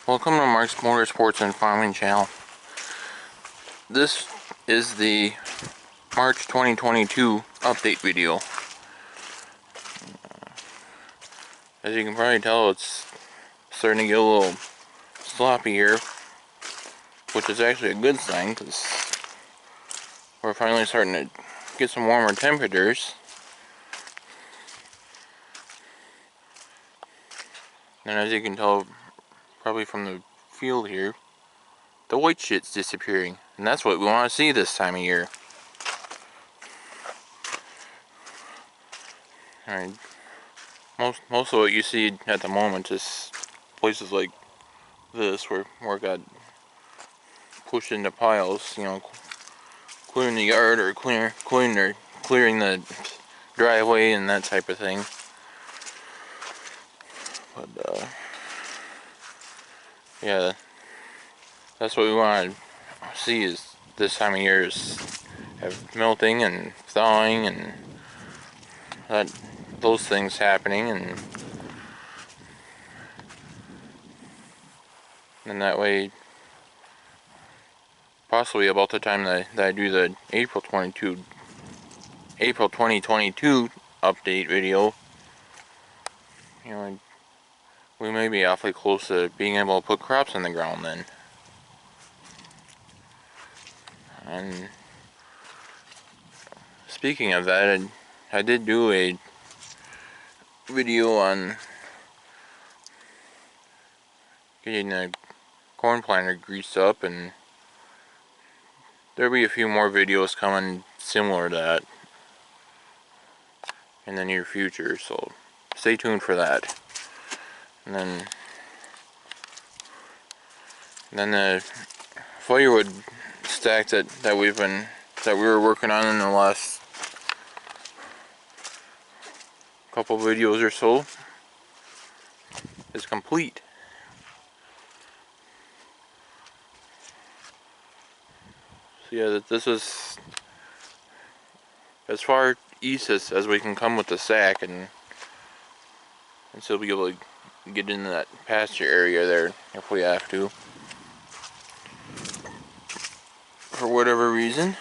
Welcome to Mark's Motorsports and Farming channel. This is the March 2022 update video. As you can probably tell, it's starting to get a little sloppy here, which is actually a good sign because we're finally starting to get some warmer temperatures. And as you can tell, probably from the field here, the white shit's disappearing, and that's what we want to see this time of year. Alright, most of what you see at the moment is places like this where it got pushed into piles, you know, clearing the yard or clearing the driveway and that type of thing. But yeah, that's what we want to see is this time of year is have melting and thawing and those things happening, and that way possibly about the time that I do the April 2022 update video, you know, we may be awfully close to being able to put crops in the ground then. And speaking of that, I did do a video on getting the corn planter greased up, and there'll be a few more videos coming similar to that in the near future, so stay tuned for that. And then the firewood stack that we were working on in the last couple videos or so is complete. So yeah, this is as far east as we can come with the sack, and still be able to get into that pasture area there if we have to, for whatever reason.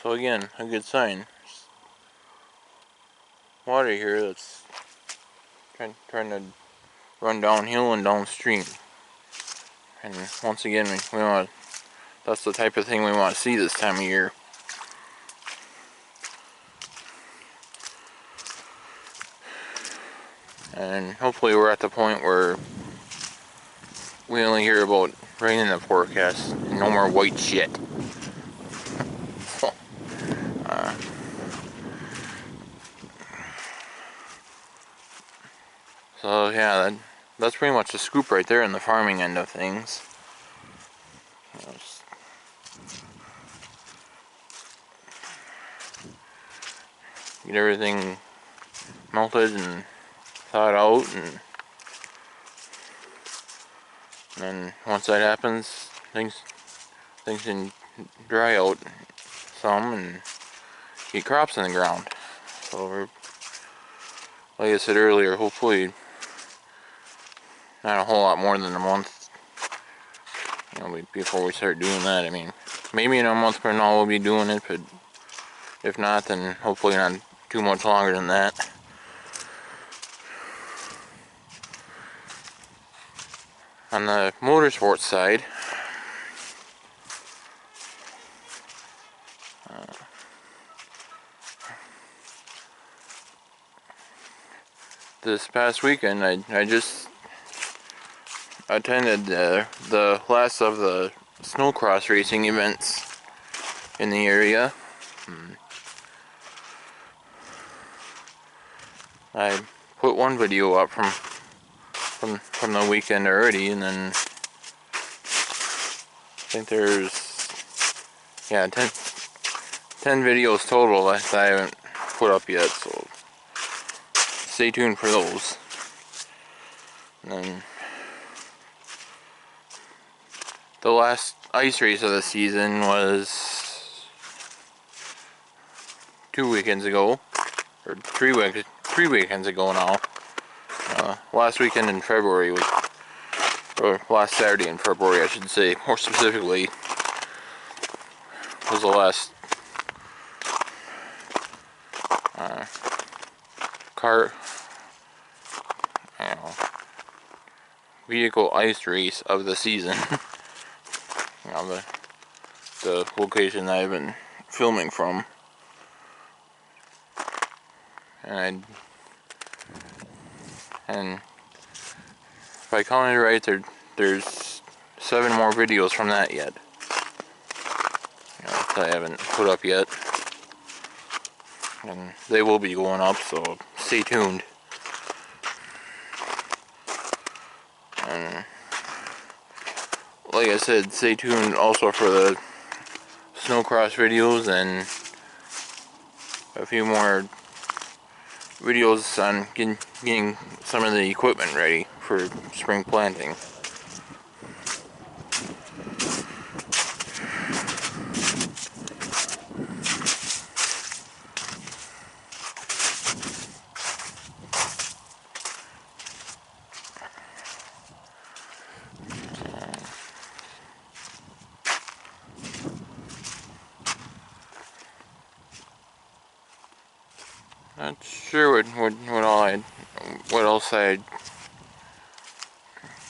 So again, a good sign. Water here that's trying to run downhill and downstream. And once again, we want, that's the type of thing we want to see this time of year. And hopefully we're at the point where we only hear about rain in the forecast, no more white shit. So yeah, that's pretty much the scoop right there in the farming end of things. Get everything melted and thawed out, and then once that happens, things can dry out some and get crops in the ground. So we're, like I said earlier, hopefully not a whole lot more than a month, you know, before we start doing that. I mean, maybe in a month from now we'll be doing it, but if not, then hopefully not too much longer than that. On the motorsports side, this past weekend I just attended the last of the snowcross racing events in the area. I put one video up from the weekend already, and then I think there's 10 videos total that I haven't put up yet, so stay tuned for those. And then the last ice race of the season was 2 weekends ago, or 3 weekends ago now. Last weekend in February was, or last Saturday in February, I should say, more specifically, was the last vehicle ice race of the season. The location that I've been filming from, and if I counted right, there's 7 more videos from that yet. That I haven't put up yet, and they will be going up, so stay tuned. And like I said, stay tuned also for the snowcross videos and a few more videos on getting some of the equipment ready for spring planting. Not sure what else I'd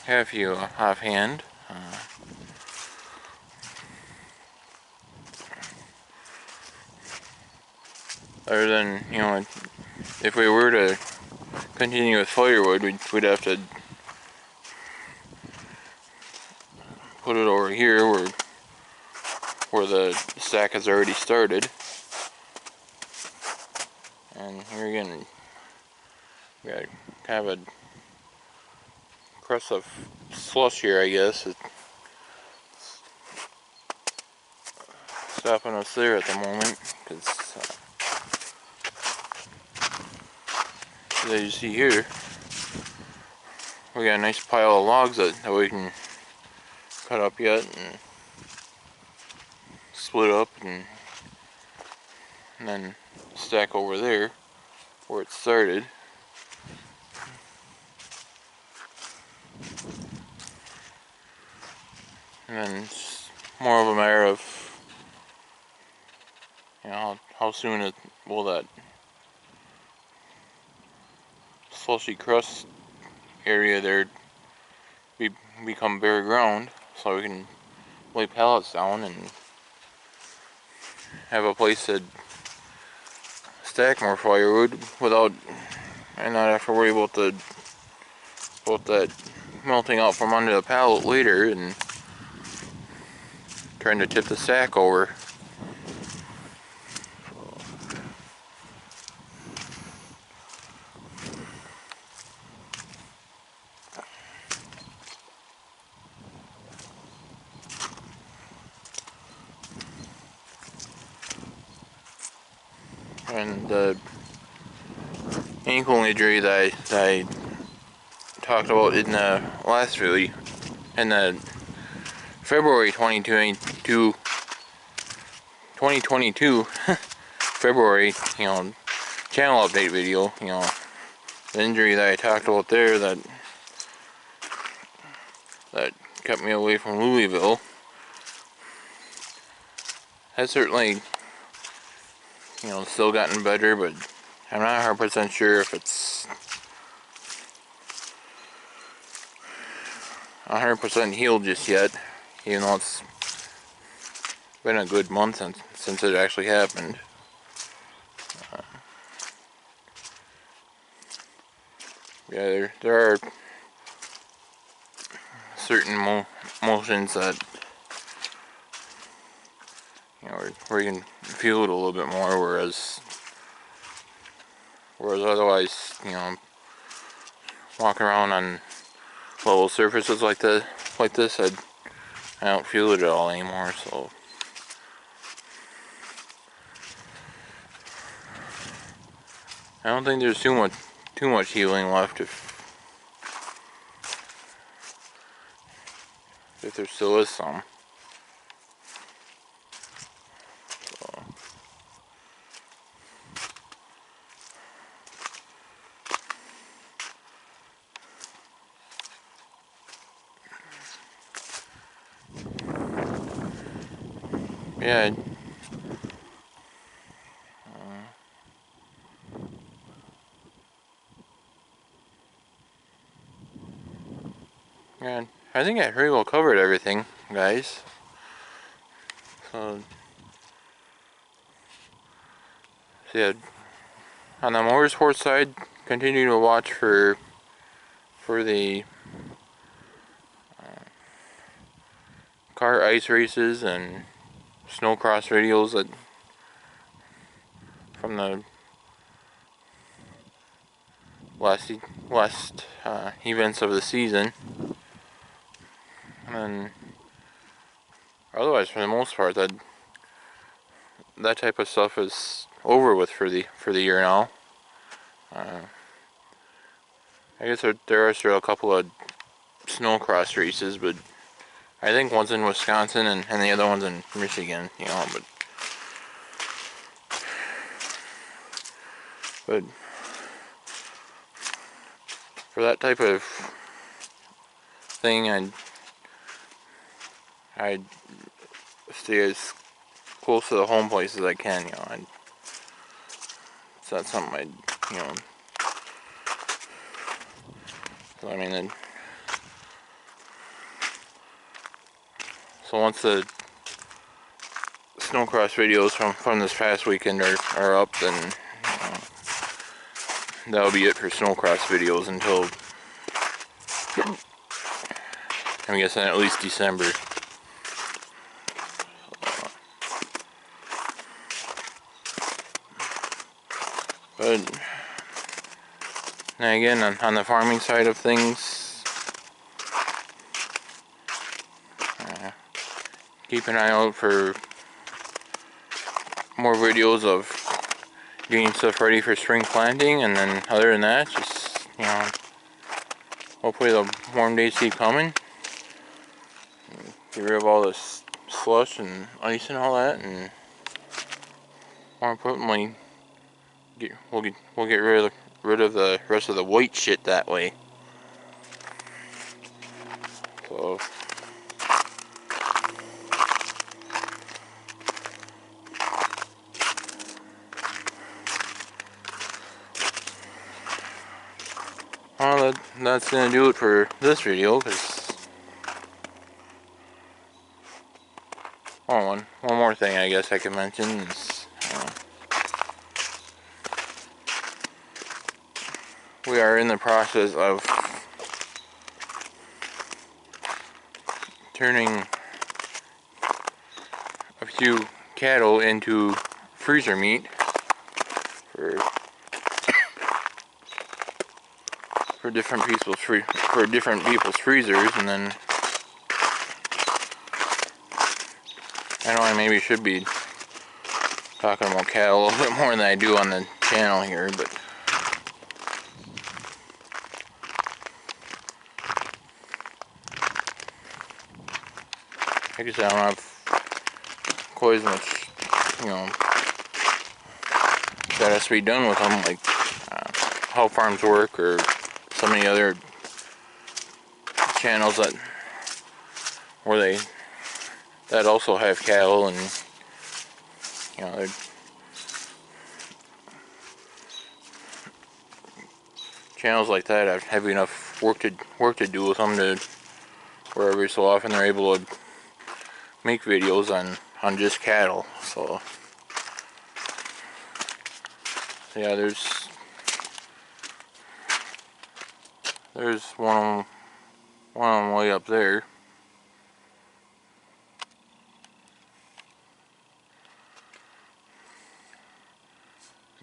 have you offhand. Other than, if we were to continue with firewood, we'd have to put it over here where the stack has already started. And here again, we got kind of a crust of slush here, I guess. It's stopping us there at the moment, because as you see here, we got a nice pile of logs that we can cut up yet and split up and then stack over there where it started. And then it's more of a matter of how soon will that slushy crust area there become bare ground, so we can lay pallets down and have a place to stack more firewood and not have to worry about that melting out from under the pallet later and trying to tip the stack over. And the ankle injury that I talked about in the last video, in the February 2022 February, channel update video, the injury that I talked about there that kept me away from Louisville, has certainly, still gotten better, but I'm not 100% sure if it's 100% healed just yet, even though it's been a good month since it actually happened. Yeah, there are certain motions that where you can feel it a little bit more, whereas otherwise, walking around on level surfaces like this, I don't feel it at all anymore. So I don't think there's too much healing left if there still is some. So, Yeah. Yeah, I think I pretty well covered everything, guys. So yeah, on the motorsport side, continue to watch for the car ice races and snowcross videos that from the last events of the season. And then otherwise, for the most part, that type of stuff is over with for the year now. I guess there are still a couple of snowcross races, but I think one's in Wisconsin and the other one's in Michigan, you know, but for that type of thing, I'd stay as close to the home place as I can, you know. It's not something I'd, you know. So, I mean, so once the snowcross videos from this past weekend are up, then that'll be it for snowcross videos until I'm guessing at least December. But now again, on the farming side of things, keep an eye out for more videos of getting stuff ready for spring planting, and then other than that, just, you know, hopefully the warm days keep coming. Get rid of all this slush and ice and all that, and more importantly, we'll get rid of the rest of the white shit that way. So well, that's gonna do it for this video. One more thing I guess I could mention is we are in the process of turning a few cattle into freezer meat for different people's freezers, and then I know I maybe should be talking about cattle a little bit more than I do on the channel here, but I guess I don't have quite as much, you know, that has to be done with them, like how farms work or so many other channels that also have cattle, and you know, channels like that have enough work to do with them to where every so often they're able to make videos on just cattle. So yeah, there's one of them way up there.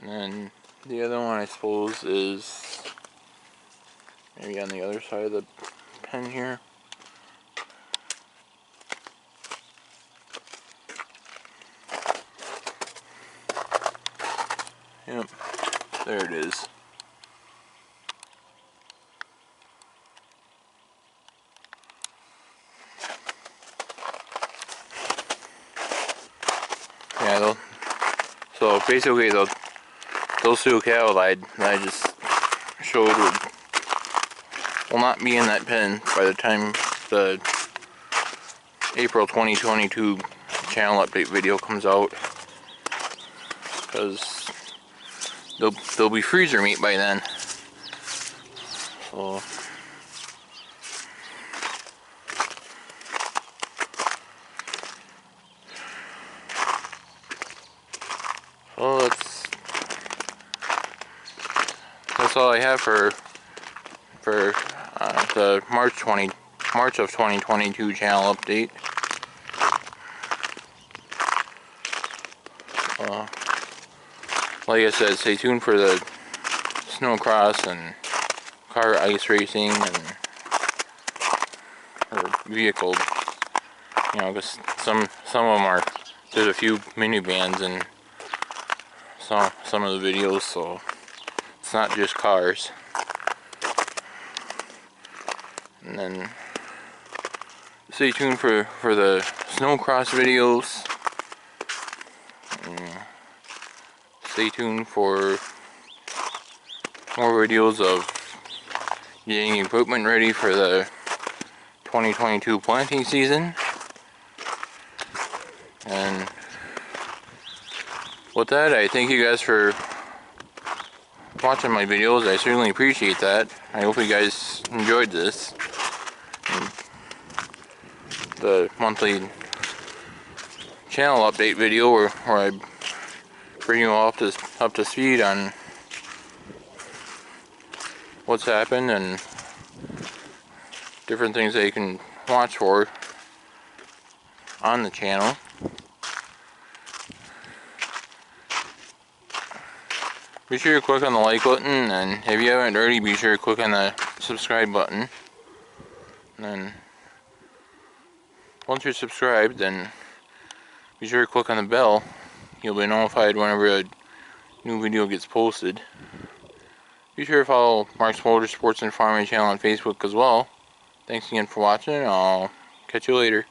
And then the other one, I suppose, is maybe on the other side of the pen here. Yep, there it is. Yeah, so basically those two cattle I just showed will not be in that pen by the time the April 2022 channel update video comes out, because there'll be freezer meat by then. So that's all I have for the March of 2022 channel update. Like I said, stay tuned for the snowcross and car ice racing and vehicle. You know, because some of them are, there's a few minivans in some of the videos, so it's not just cars. And then stay tuned for the snowcross videos. Stay tuned for more videos of getting equipment ready for the 2022 planting season. And with that, I thank you guys for watching my videos. I certainly appreciate that. I hope you guys enjoyed this. The monthly channel update video where I bring you all up to speed on what's happened and different things that you can watch for on the channel. Be sure to click on the like button, and if you haven't already, be sure to click on the subscribe button. And then once you're subscribed, then be sure to click on the bell. You'll be notified whenever a new video gets posted. Be sure to follow Mark's Motorsports and Farming channel on Facebook as well. Thanks again for watching. I'll catch you later.